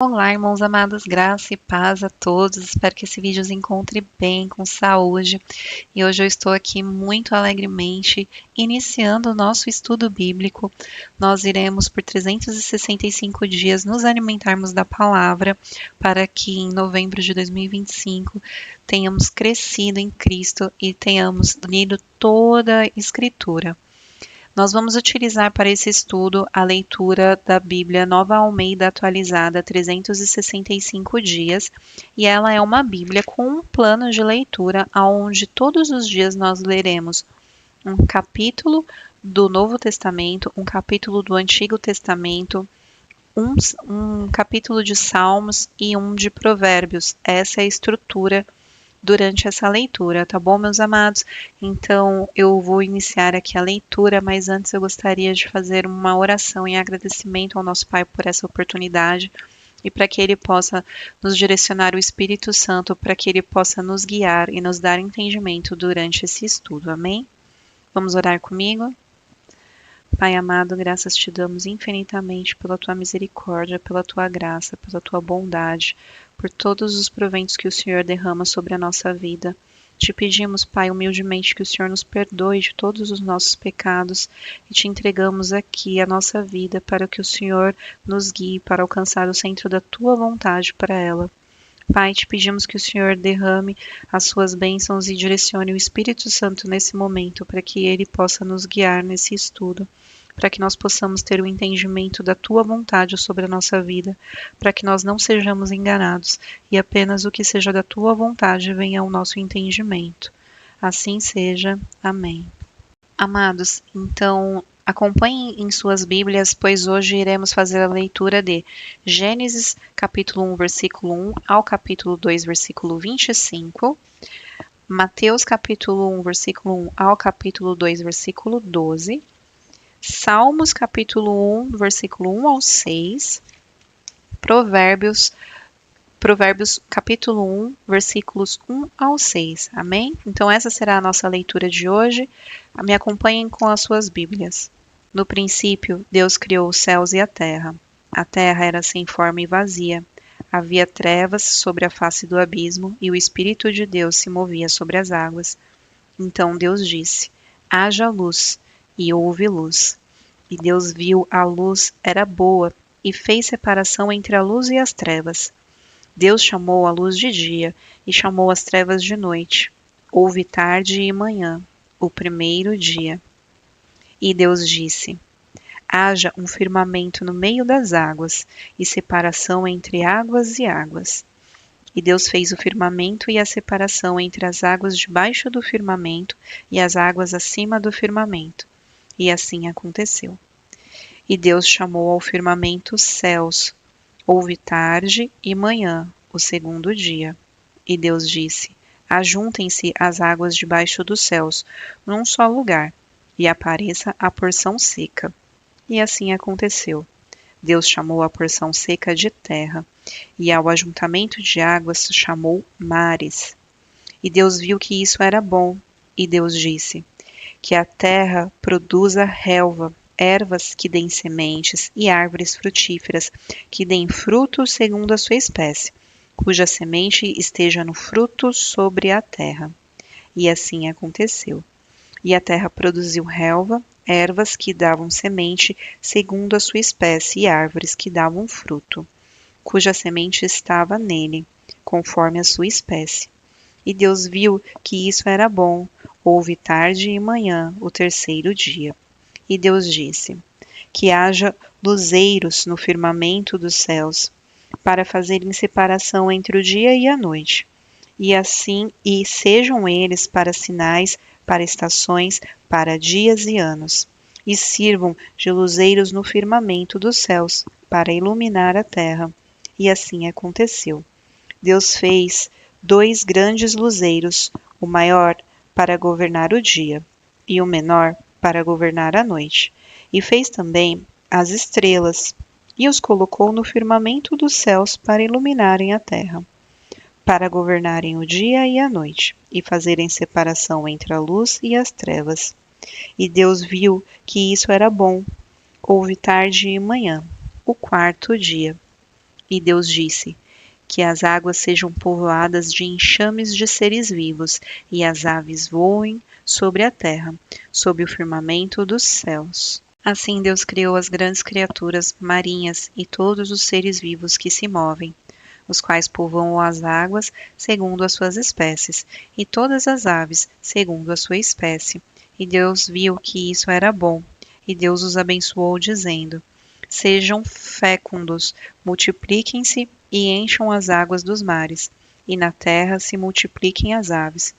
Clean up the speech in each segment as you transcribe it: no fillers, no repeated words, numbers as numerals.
Olá, irmãos amados, graça e paz a todos. Espero que esse vídeo os encontre bem, com saúde. E hoje eu estou aqui muito alegremente iniciando o nosso estudo bíblico. Nós iremos por 365 dias nos alimentarmos da palavra para que em novembro de 2025 tenhamos crescido em Cristo e tenhamos lido toda a Escritura. Nós vamos utilizar para esse estudo a leitura da Bíblia Nova Almeida atualizada 365 dias, e ela é uma Bíblia com um plano de leitura onde todos os dias nós leremos um capítulo do Novo Testamento, um capítulo do Antigo Testamento, um capítulo de Salmos e um de Provérbios. Essa é a estrutura durante essa leitura, tá bom, meus amados? Então, eu vou iniciar aqui a leitura, mas antes eu gostaria de fazer uma oração em agradecimento ao nosso Pai por essa oportunidade e para que Ele possa nos direcionar o Espírito Santo, para que Ele possa nos guiar e nos dar entendimento durante esse estudo, amém? Vamos orar comigo? Pai amado, graças te damos infinitamente pela tua misericórdia, pela tua graça, pela tua bondade, por todos os proventos que o Senhor derrama sobre a nossa vida. Te pedimos, Pai, humildemente que o Senhor nos perdoe de todos os nossos pecados e te entregamos aqui a nossa vida para que o Senhor nos guie para alcançar o centro da tua vontade para ela. Pai, te pedimos que o Senhor derrame as suas bênçãos e direcione o Espírito Santo nesse momento para que ele possa nos guiar nesse estudo, para que nós possamos ter o entendimento da tua vontade sobre a nossa vida, para que nós não sejamos enganados e apenas o que seja da tua vontade venha ao nosso entendimento. Assim seja. Amém. Amados, então acompanhem em suas Bíblias, pois hoje iremos fazer a leitura de Gênesis capítulo 1, versículo 1 ao capítulo 2, versículo 25, Mateus capítulo 1, versículo 1 ao capítulo 2, versículo 12, Salmos capítulo 1, versículo 1 ao 6, Provérbios capítulo 1, versículos 1 ao 6, amém? Então essa será a nossa leitura de hoje. Me acompanhem com as suas Bíblias. No princípio, Deus criou os céus e a terra. A terra era sem forma e vazia. Havia trevas sobre a face do abismo e o Espírito de Deus se movia sobre as águas. Então Deus disse: haja luz, e houve luz. E Deus viu a luz era boa e fez separação entre a luz e as trevas. Deus chamou a luz de dia e chamou as trevas de noite. Houve tarde e manhã, o primeiro dia. E Deus disse: haja um firmamento no meio das águas e separação entre águas e águas. E Deus fez o firmamento e a separação entre as águas debaixo do firmamento e as águas acima do firmamento. E assim aconteceu. E Deus chamou ao firmamento céus. Houve tarde e manhã, o segundo dia. E Deus disse: ajuntem-se as águas debaixo dos céus, num só lugar, e apareça a porção seca. E assim aconteceu. Deus chamou a porção seca de terra, e ao ajuntamento de águas chamou mares. E Deus viu que isso era bom, e Deus disse: que a terra produza relva, ervas que deem sementes e árvores frutíferas que deem frutos segundo a sua espécie, cuja semente esteja no fruto sobre a terra. E assim aconteceu. E a terra produziu relva, ervas que davam semente segundo a sua espécie e árvores que davam fruto, cuja semente estava nele, conforme a sua espécie. E Deus viu que isso era bom. Houve tarde e manhã, o terceiro dia. E Deus disse: que haja luzeiros no firmamento dos céus, para fazerem separação entre o dia e a noite, e assim sejam eles para sinais, para estações, para dias e anos, e sirvam de luzeiros no firmamento dos céus, para iluminar a terra. E assim aconteceu. Deus fez 2 grandes luzeiros, o maior para governar o dia, e o menor para governar a noite. E fez também as estrelas, e os colocou no firmamento dos céus para iluminarem a terra, para governarem o dia e a noite, e fazerem separação entre a luz e as trevas. E Deus viu que isso era bom. Houve tarde e manhã, o quarto dia. E Deus disse: que as águas sejam povoadas de enxames de seres vivos, e as aves voem sobre a terra, sob o firmamento dos céus. Assim Deus criou as grandes criaturas marinhas e todos os seres vivos que se movem, os quais povoam as águas segundo as suas espécies, e todas as aves segundo a sua espécie. E Deus viu que isso era bom, e Deus os abençoou, dizendo: sejam fécondos, multipliquem-se e encham as águas dos mares, e na terra se multipliquem as aves.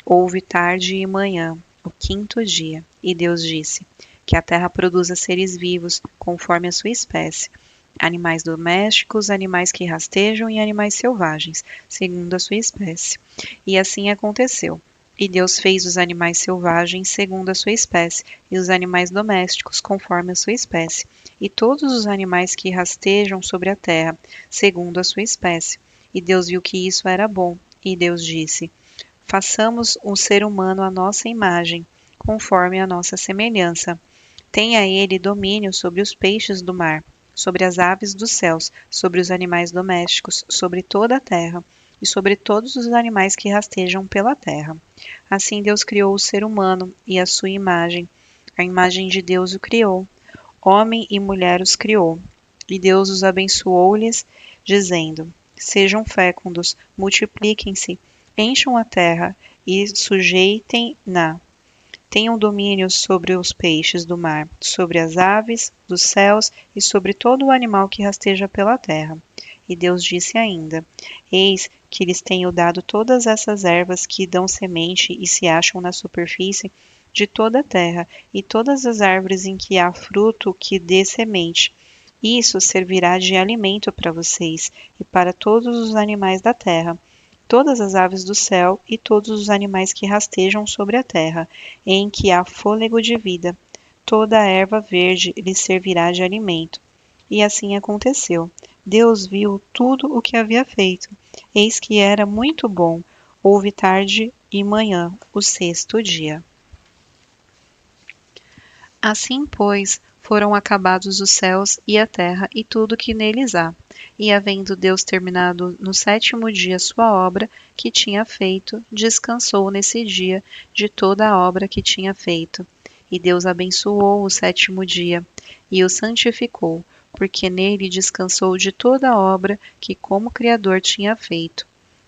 Houve tarde e manhã, o quinto dia, e Deus disse: que a terra produza seres vivos, conforme a sua espécie, animais domésticos, animais que rastejam e animais selvagens, segundo a sua espécie. E assim aconteceu. E Deus fez os animais selvagens segundo a sua espécie, e os animais domésticos conforme a sua espécie, e todos os animais que rastejam sobre a terra, segundo a sua espécie. E Deus viu que isso era bom. E Deus disse: façamos o ser humano à nossa imagem, conforme a nossa semelhança. Tenha ele domínio sobre os peixes do mar, sobre as aves dos céus, sobre os animais domésticos, sobre toda a terra, e sobre todos os animais que rastejam pela terra. Assim Deus criou o ser humano, e a sua imagem. A imagem de Deus o criou. Homem e mulher os criou. E Deus os abençoou-lhes, dizendo: sejam fécondos, multipliquem-se, encham a terra e sujeitem-na. Tenham domínio sobre os peixes do mar, sobre as aves dos céus e sobre todo o animal que rasteja pela terra. E Deus disse ainda: eis que lhes tenho dado todas essas ervas que dão semente e se acham na superfície de toda a terra, e todas as árvores em que há fruto que dê semente. Isso servirá de alimento para vocês e para todos os animais da terra, todas as aves do céu e todos os animais que rastejam sobre a terra, em que há fôlego de vida. Toda a erva verde lhes servirá de alimento. E assim aconteceu. Deus viu tudo o que havia feito. Eis que era muito bom. Houve tarde e manhã, o sexto dia. Assim, pois, foram acabados os céus e a terra e tudo que neles há. E havendo Deus terminado no sétimo dia sua obra que tinha feito, descansou nesse dia de toda a obra que tinha feito. E Deus abençoou o sétimo dia e o santificou, porque nele descansou de toda a obra que como Criador tinha feito.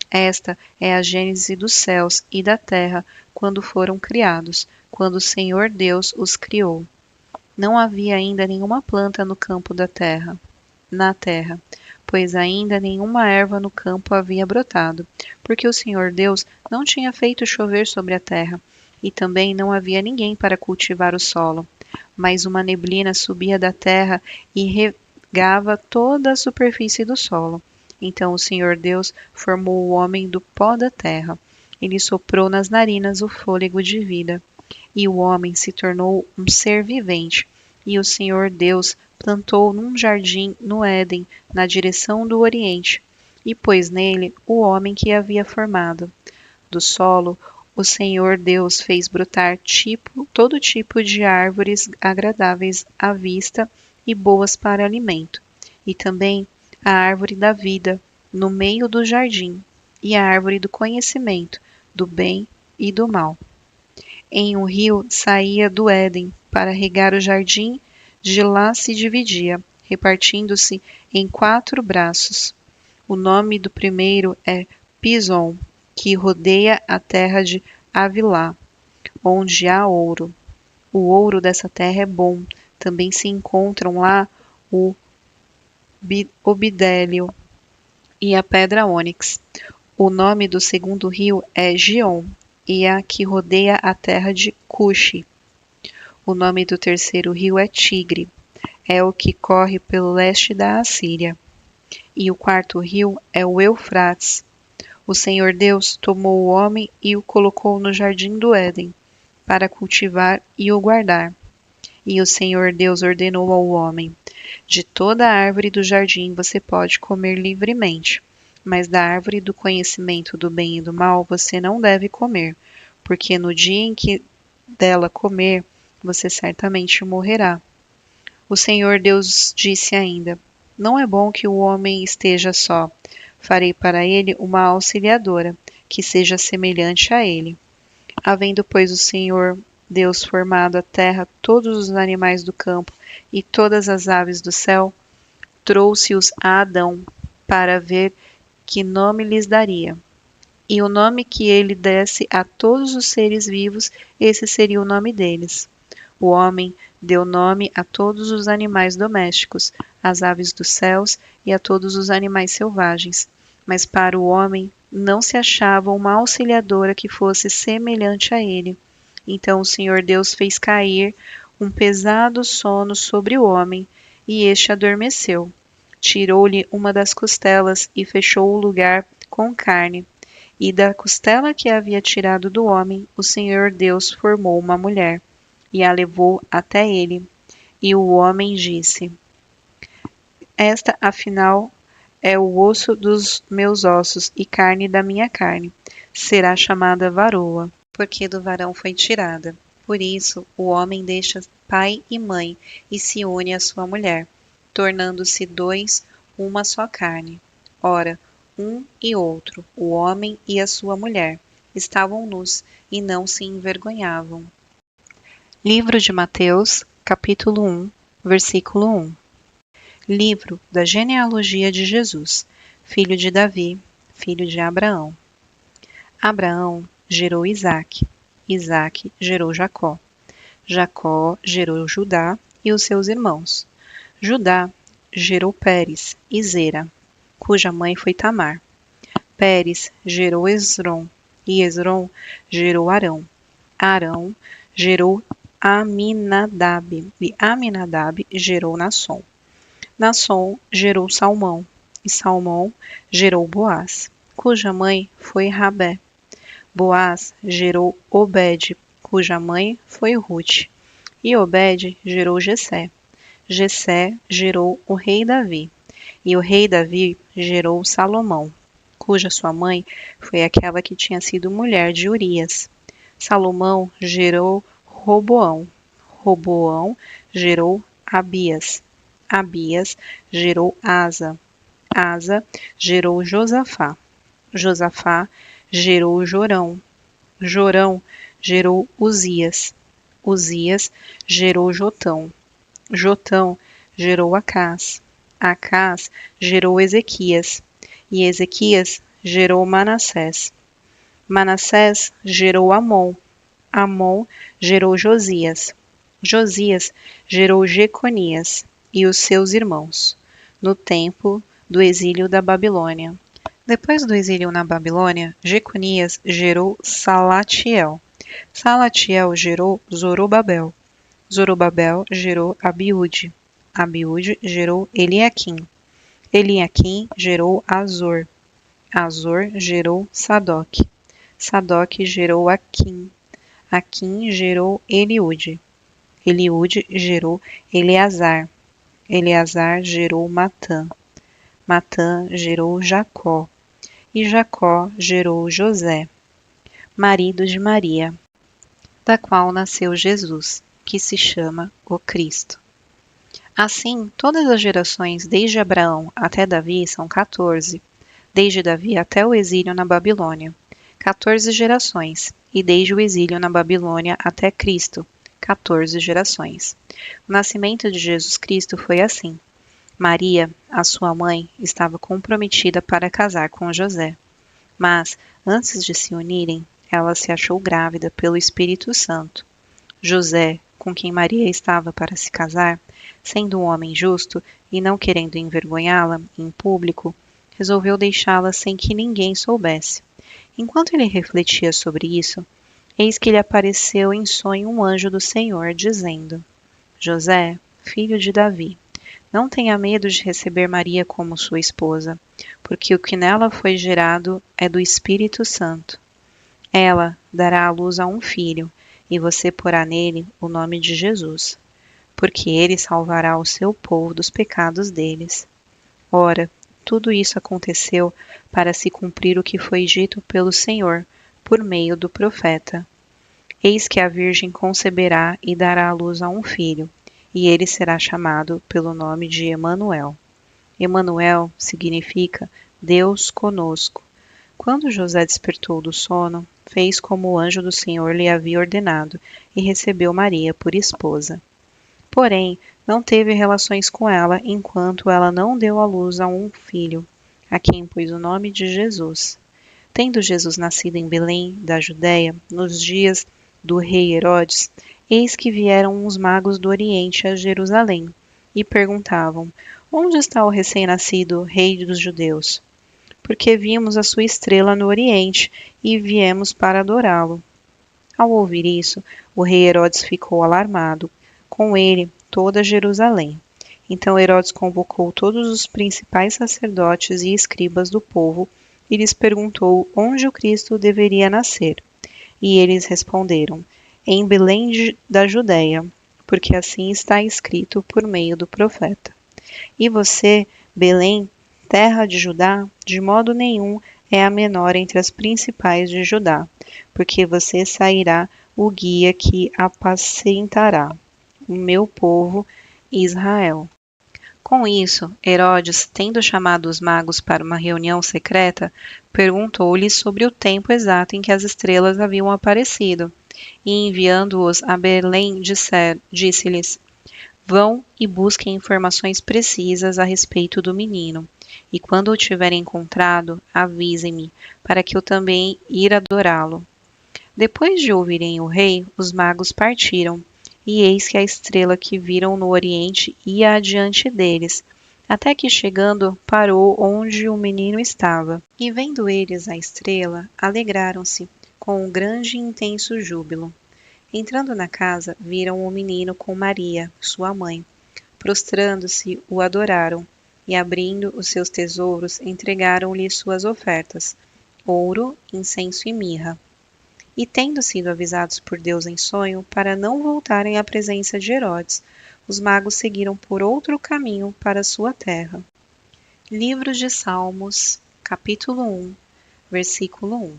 Esta é a gênese dos céus e da terra quando foram criados, quando o Senhor Deus os criou. Não havia ainda nenhuma planta no campo na terra, pois ainda nenhuma erva no campo havia brotado, porque o Senhor Deus não tinha feito chover sobre a terra, e também não havia ninguém para cultivar o solo. Mas uma neblina subia da terra e regava toda a superfície do solo. Então o Senhor Deus formou o homem do pó da terra. Ele soprou nas narinas o fôlego de vida. E o homem se tornou um ser vivente. E o Senhor Deus plantou num jardim no Éden, na direção do Oriente, e pôs nele o homem que havia formado. Do solo, o Senhor Deus fez brotar todo tipo de árvores agradáveis à vista e boas para alimento, e também a árvore da vida no meio do jardim, e a árvore do conhecimento do bem e do mal. Um rio saía do Éden para regar o jardim, de lá se dividia, repartindo-se em 4 braços. O nome do primeiro é Pison, que rodeia a terra de Havilá, onde há ouro. O ouro dessa terra é bom. Também se encontram lá o obidélio e a pedra ônix. O nome do segundo rio é Gion, e a que rodeia a terra de Cuxi. O nome do terceiro rio é Tigre, é o que corre pelo leste da Assíria. E o quarto rio é o Eufrates. O Senhor Deus tomou o homem e o colocou no jardim do Éden, para cultivar e o guardar. E o Senhor Deus ordenou ao homem: de toda a árvore do jardim você pode comer livremente, mas da árvore do conhecimento do bem e do mal você não deve comer, porque no dia em que dela comer, você certamente morrerá. O Senhor Deus disse ainda: Não é bom que o homem esteja só. Farei para ele uma auxiliadora, que seja semelhante a ele. Havendo, pois, o Senhor Deus formado a terra, todos os animais do campo e todas as aves do céu, trouxe-os a Adão para ver que nome lhes daria. E o nome que ele desse a todos os seres vivos, esse seria o nome deles. O homem deu nome a todos os animais domésticos, às aves dos céus e a todos os animais selvagens. Mas para o homem não se achava uma auxiliadora que fosse semelhante a ele. Então o Senhor Deus fez cair um pesado sono sobre o homem, e este adormeceu. Tirou-lhe uma das costelas e fechou o lugar com carne. E da costela que havia tirado do homem, o Senhor Deus formou uma mulher, e a levou até ele. E o homem disse: Esta, afinal, é o osso dos meus ossos e carne da minha carne. Será chamada varoa, porque do varão foi tirada. Por isso, o homem deixa pai e mãe e se une à sua mulher, tornando-se dois, uma só carne. Ora, um e outro, o homem e a sua mulher, estavam nus e não se envergonhavam. Livro de Mateus, capítulo 1, versículo 1. Livro da genealogia de Jesus, filho de Davi, filho de Abraão. Abraão gerou Isaque, Isaque gerou Jacó, Jacó gerou Judá e os seus irmãos. Judá gerou Pérez e Zera, cuja mãe foi Tamar. Pérez gerou Esrom, e Esrom gerou Arão. Arão gerou Aminadab, e Aminadab gerou Nasson. Nasson gerou Salmão, e Salmão gerou Boaz, cuja mãe foi Rabé. Boaz gerou Obed, cuja mãe foi Ruth. E Obed gerou Jessé. Jessé gerou o rei Davi. E o rei Davi gerou Salomão, cuja sua mãe foi aquela que tinha sido mulher de Urias. Salomão gerou Roboão. Roboão gerou Abias. Abias gerou Asa. Asa gerou Josafá. Josafá gerou Jorão. Jorão gerou Uzias. Uzias gerou Jotão. Jotão gerou Acás. Acás gerou Ezequias. E Ezequias gerou Manassés. Manassés gerou Amon. Amon gerou Josias. Josias gerou Jeconias e os seus irmãos, no tempo do exílio da Babilônia. Depois do exílio na Babilônia, Jeconias gerou Salatiel. Salatiel gerou Zorobabel. Zorobabel gerou Abiúde. Abiúde gerou Eliaquim. Eliaquim gerou Azor. Azor gerou Sadoc. Sadoc gerou Aquim. Aquim gerou Eliúde. Eliúde gerou Eleazar. Eleazar gerou Matã. Matã gerou Jacó. E Jacó gerou José, marido de Maria, da qual nasceu Jesus, que se chama o Cristo. Assim, todas as gerações desde Abraão até Davi são 14, desde Davi até o exílio na Babilônia, 14 gerações, e desde o exílio na Babilônia até Cristo, 14 gerações. O nascimento de Jesus Cristo foi assim. Maria, a sua mãe, estava comprometida para casar com José. Mas, antes de se unirem, ela se achou grávida pelo Espírito Santo. José, com quem Maria estava para se casar, sendo um homem justo e não querendo envergonhá-la em público, resolveu deixá-la sem que ninguém soubesse. Enquanto ele refletia sobre isso, eis que lhe apareceu em sonho um anjo do Senhor, dizendo: José, filho de Davi, não tenha medo de receber Maria como sua esposa, porque o que nela foi gerado é do Espírito Santo. Ela dará à luz a um filho, e você porá nele o nome de Jesus, porque ele salvará o seu povo dos pecados deles. Ora, tudo isso aconteceu para se cumprir o que foi dito pelo Senhor, por meio do profeta. Eis que a Virgem conceberá e dará à luz a um filho, e ele será chamado pelo nome de Emanuel. Emanuel significa Deus conosco. Quando José despertou do sono, fez como o anjo do Senhor lhe havia ordenado e recebeu Maria por esposa. Porém, não teve relações com ela enquanto ela não deu à luz a um filho, a quem pôs o nome de Jesus. Tendo Jesus nascido em Belém, da Judéia, nos dias do rei Herodes, eis que vieram uns magos do Oriente a Jerusalém e perguntavam: Onde está o recém-nascido rei dos judeus? Porque vimos a sua estrela no Oriente e viemos para adorá-lo. Ao ouvir isso, o rei Herodes ficou alarmado, com ele toda Jerusalém. Então Herodes convocou todos os principais sacerdotes e escribas do povo e lhes perguntou onde o Cristo deveria nascer. E eles responderam: Em Belém da Judéia, porque assim está escrito por meio do profeta. E você, Belém, terra de Judá, de modo nenhum é a menor entre as principais de Judá, porque você sairá o guia que apacentará o meu povo Israel. Com isso, Herodes, tendo chamado os magos para uma reunião secreta, perguntou-lhes sobre o tempo exato em que as estrelas haviam aparecido, e enviando-os a Belém, disse-lhes: Vão e busquem informações precisas a respeito do menino, e quando o tiverem encontrado, avisem-me, para que eu também ir adorá-lo. Depois de ouvirem o rei, os magos partiram, e eis que a estrela que viram no oriente ia adiante deles, até que chegando parou onde o menino estava. E vendo eles a estrela, alegraram-se com um grande e intenso júbilo. Entrando na casa, viram o menino com Maria, sua mãe. Prostrando-se, o adoraram, e abrindo os seus tesouros, entregaram-lhe suas ofertas, ouro, incenso e mirra. E tendo sido avisados por Deus em sonho, para não voltarem à presença de Herodes, os magos seguiram por outro caminho para sua terra. Livro de Salmos, capítulo 1, versículo 1.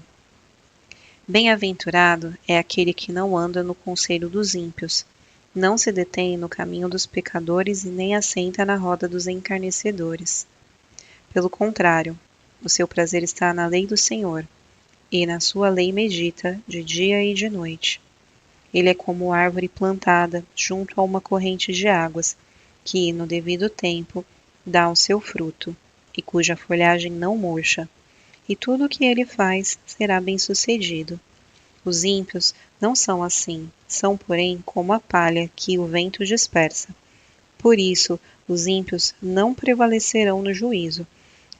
Bem-aventurado é aquele que não anda no conselho dos ímpios, não se detém no caminho dos pecadores e nem assenta na roda dos encarnecedores. Pelo contrário, o seu prazer está na lei do Senhor, e na sua lei medita de dia e de noite. Ele é como árvore plantada junto a uma corrente de águas, que, no devido tempo, dá o seu fruto, e cuja folhagem não murcha, e tudo o que ele faz será bem-sucedido. Os ímpios não são assim, são, porém, como a palha que o vento dispersa. Por isso, os ímpios não prevalecerão no juízo,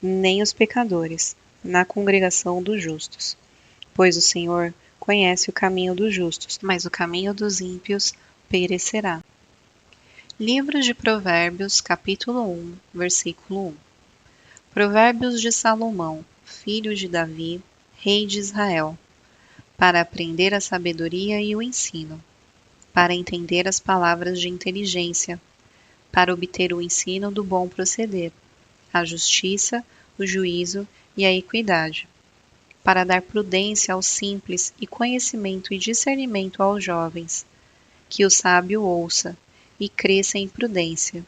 nem os pecadores, na congregação dos justos. Pois o Senhor conhece o caminho dos justos, mas o caminho dos ímpios perecerá. Livro de Provérbios, capítulo 1, versículo 1. Provérbios de Salomão, filho de Davi, rei de Israel, para aprender a sabedoria e o ensino, para entender as palavras de inteligência, para obter o ensino do bom proceder, a justiça, o juízo e a equidade, para dar prudência aos simples e conhecimento e discernimento aos jovens, que o sábio ouça e cresça em prudência,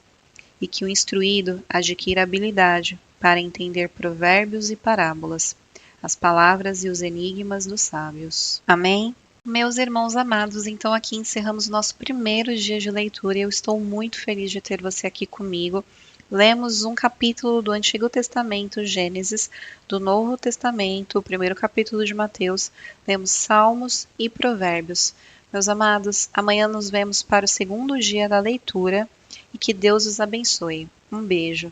e que o instruído adquira habilidade para entender provérbios e parábolas, as palavras e os enigmas dos sábios. Amém? Meus irmãos amados, então aqui encerramos o nosso primeiro dia de leitura e eu estou muito feliz de ter você aqui comigo. Lemos um capítulo do Antigo Testamento, Gênesis, do Novo Testamento, o primeiro capítulo de Mateus, lemos Salmos e Provérbios. Meus amados, amanhã nos vemos para o segundo dia da leitura e que Deus os abençoe. Um beijo.